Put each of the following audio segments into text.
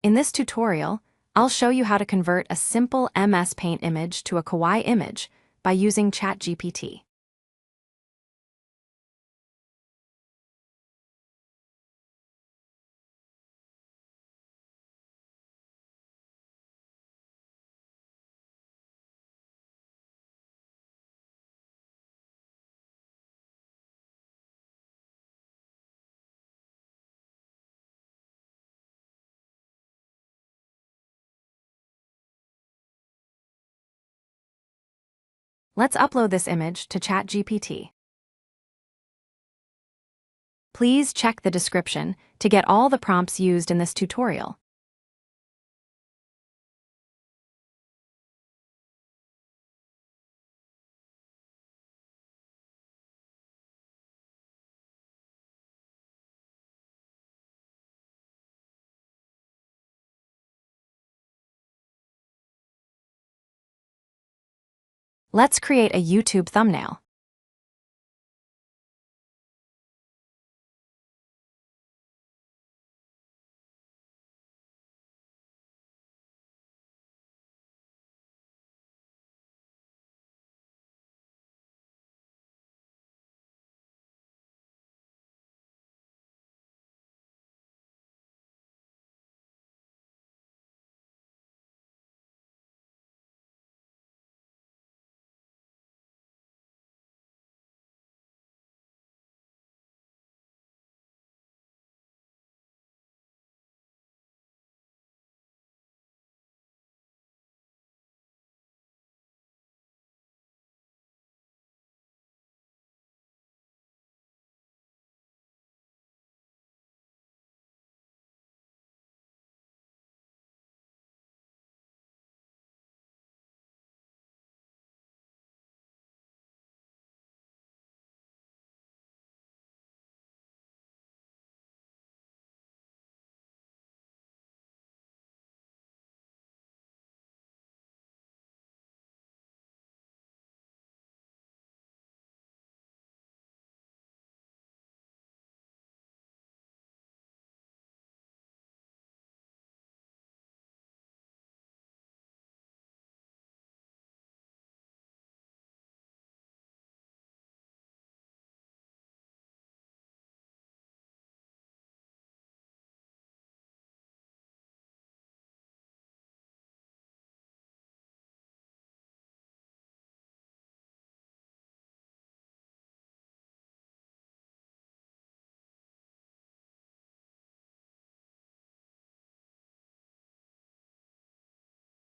In this tutorial, I'll show you how to convert a simple MS Paint image to a kawaii image by using ChatGPT. Let's upload this image to ChatGPT. Please check the description to get all the prompts used in this tutorial. Let's create a YouTube thumbnail.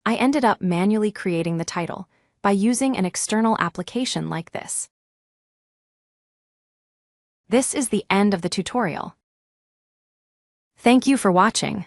I ended up manually creating the title by using an external application like this. This is the end of the tutorial. Thank you for watching.